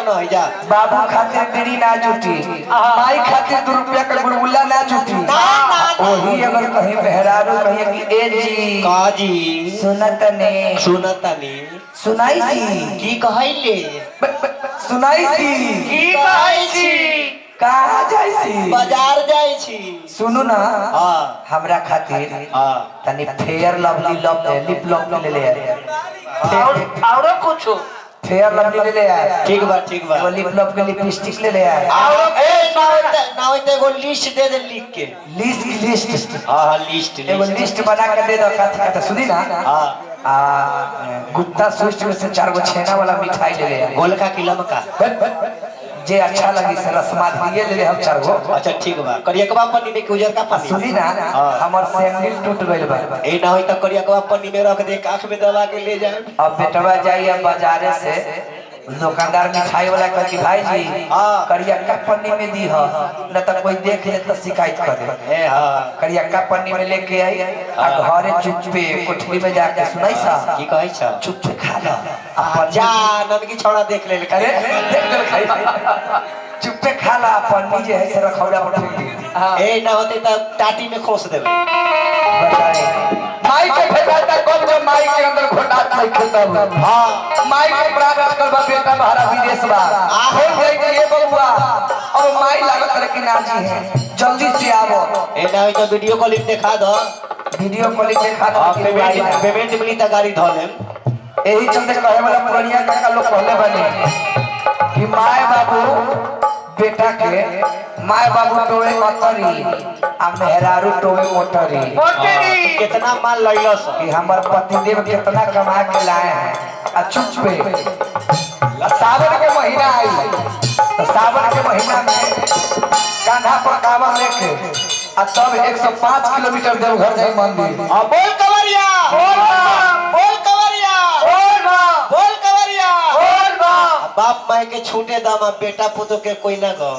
न है जा बाबू खातिर बीड़ी ना जुटी, माई खातिर 2 रुपया का गुलगुला ना जुटी। वही अगर कहीं मेहरारू कहीं कि ए जी काजी सुनतने सुनाई सी की कहैले सुनाई सी की कहै छी कहाँ जाई सी बाजार जाई छी। सुनु ना हां हमरा खातिर हां तनी फेयर लवली लिप लॉक ले ले और कुछो फेयर लवली ले आ। ठीक बा वो लिप लॉक के लिपस्टिक ले आ। और ए नाउ ते एगो लिस्ट दे लिख के लिस्ट हां लिस्ट एगो लिस्ट बना के दे दो कथी सुनी ना। हां गुप्ता स्वीट में से 4 गो छेना वाला मिठाई ले ले गोलका की लमका जे अच्छा लगी से रसमालाई ले ले हम 4 गो। अच्छा ठीक बा करियकवा पन्नी में उजर का पन्नी सुनी ना हमर सैंडल टूट गइल बा ए ना होई त करियकवा पन्नी में रख दे आंख में दबा के ले जाए। अब बेटवा जाइए बाजारे से दुकानदार मिठाई वाला कह कि भाई जी करियक्का पन्नी में दी हो न तो कोई देख ले तो शिकायत करे। ए हां करियक्का पन्नी में लेके आई आ घरे चुपे कोठरी में जाके सुनाई सा की कहै छ चुप खा लो जा ननकी छोड़ा देख ले अरे देख ले खाई चुपे खा ला पन्नी जे है से रखौला पर फेंक दी। ए ना होते त टाटी में खोस देबे। बताए माई के फेंकाता कब जब माई के अंदर घोटात नहीं खतम। हां माई के प्राण कर बा बेटा हमारा विदेश बा हो गई कि ये बबुआ अब माई लागत करे कि नाजी है जल्दी से आवो। ए ना होई त वीडियो कॉलिंग दिखा दो वीडियो कॉलिंग दिखा दो पेमेंट मिली त गाड़ी धो लेम। यही चलते कहे वाला पुरानिया काका लोग कहले बने कि माय बाबू बेटा के माय बाबू टोवे मतरी आ मेहरारू टोवे मोटरी। कितना माल लइलस कि हमर पतिदेव कितना कमा के लाए हैं। आ चुप पे सावन के महीना आई तो सावन के महीना में कान्हा पर कांवर लेके आ तब 105 किलोमीटर देवघर जाई मंदिर। बोल कवरिया बोल कवरिया बोल कवरिया बाप माई के छूटे दामा बेटा पुतो के कोई ना गो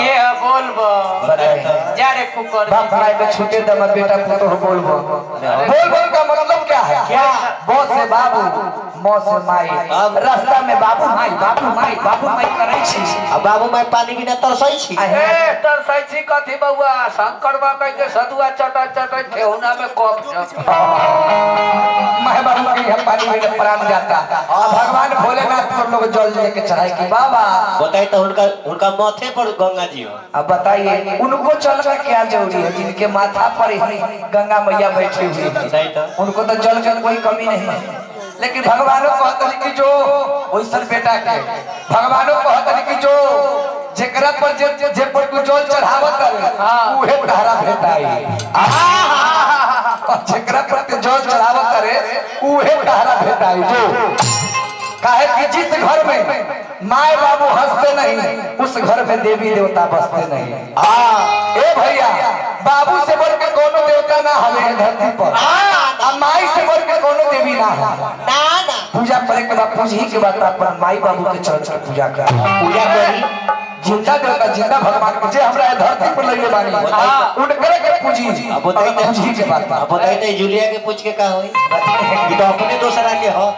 ये बोलबो जा रे कुकर बाप माई के छूटे दामा बेटा पुतो बोलबो बोल का मतलब क्या है क्या बो से बाबू मो से माई रास्ता में बाबू माई करे छी अब बाबू माई पानी बिना तरसई छी। ए तरसई छी कथी बउआ शंकर बाबा के सदुआ चटा ठेहुना में कप माई बाबू के हम पानी में प्राण जाता और भगवान भोलेनाथ पर लोग जल लेके चढ़ाई कि बाबा बताई तो उनका माथे पर गंगा जी हो। अब बताइए उनको चल का क्या जरूरी है जिनके माथा पर ही गंगा मैया बैठी हुई है उनको तो जल का कोई कमी नहीं है। लेकिन भगवानों कहते कि जो वैसन बेटा के भगवानों कहते कि जो जेकरा पर जे पर तू जल चढ़ावत है उहे तारा भेटाई जेकरा पर तू जल चढ़ावत करे उहे तारा भेटाई जो काहे कि जिस घर में माए बाबू हंसते नहीं उस घर में देवी देवता बसते नहीं। ए भैया बाबू से बढ़ के कोनो देवता ना हवे धरती पर आ माई से बढ़ के कोनो देवी ना है ना पूजा करे के बाद पूजी के बाद अपन माई बाबू के चरण से पूजा कर पूजा करी जिंदा देवता जिंदा भगवान के जे हमरा धरती पर लइले बानी उनकरे के पूजी अब बताई पूजी के बाद बताई तो जूलिया के पूछ के का होई ये तो अपने दूसरा के हो।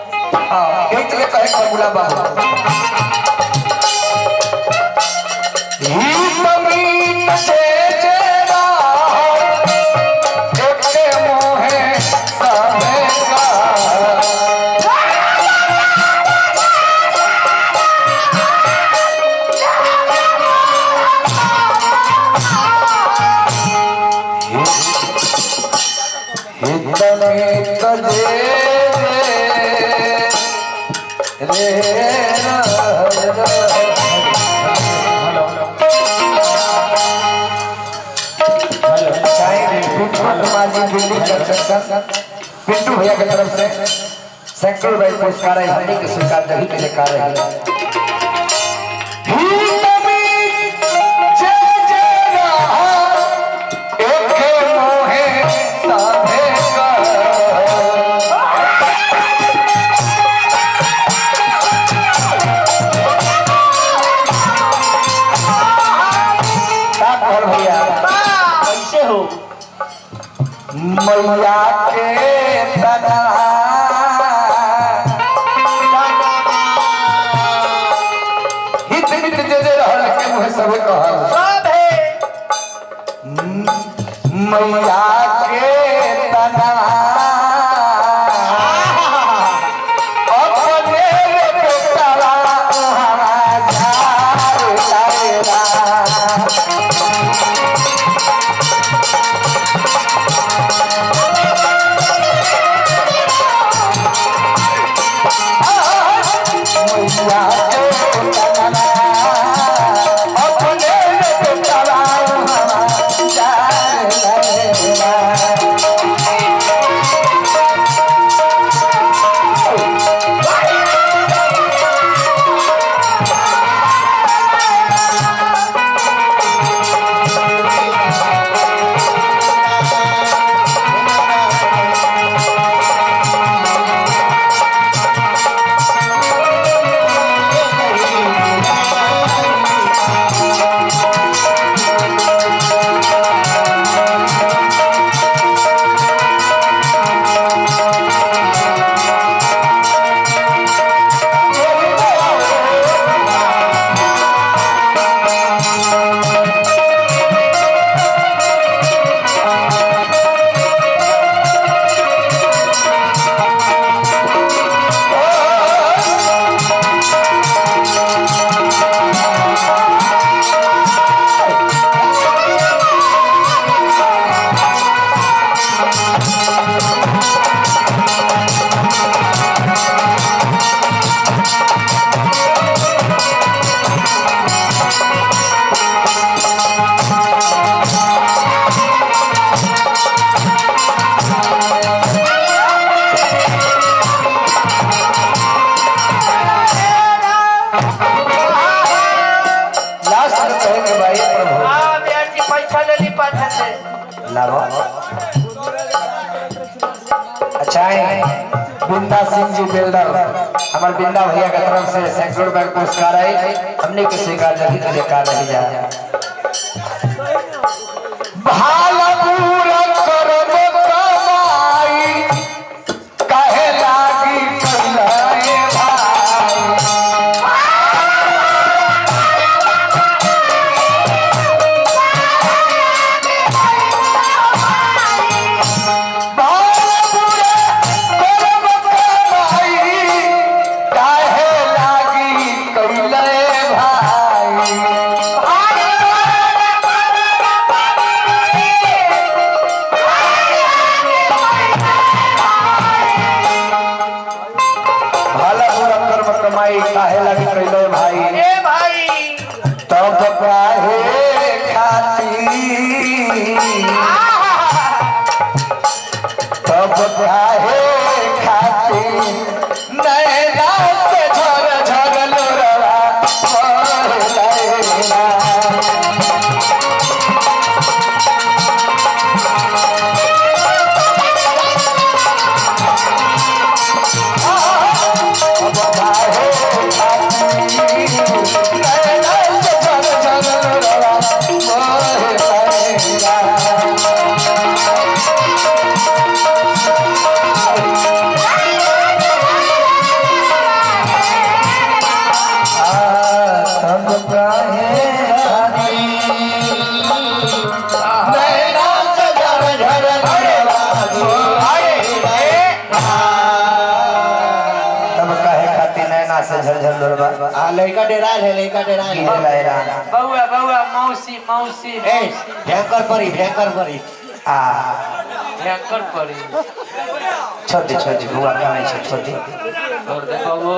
एक चले कहे फॉर्मूला बाबू ही मम्मी से जेरा के मोहे सबका हितने कजे पिंटू भैया की तरफ से सैकड़ों रुपए पुरस्कार है हमने के स्वीकार जही के लिए कार्य है। मैया के तना हित मित जे जे रहल के मुहे सब कहल सब है मैया के तना अपने बेटावा हमारा झाड़ लाएगा अच्छा बिंदा सिंह जी बिल्डर हमारे बिंदा भैया की तरफ से सैकड़ों रुपए पुरस्कार है हमने को स्वीकार नहीं तुझे कहा नहीं जा भाला पूरा करब कमाई काहे लागी कलाए काहे लगी कैले भाई ए भाई तब काहे खाती तब काहे खाती नैना से झर झर लोरवा लैला लड़का डेरा है लड़का डेरा है बउआ बउआ मौसी मौसी ए भयंकर परी आ भयंकर पड़ी छोटी छोटी बुआ का नहीं छोटी और देखो वो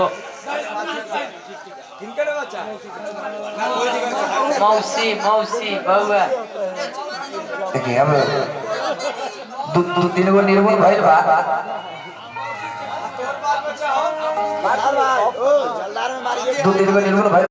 मौसी मौसी बउआ देखिए अब दो तीन गो निर्मल भइल बा दो तीन गो निर्मल भइल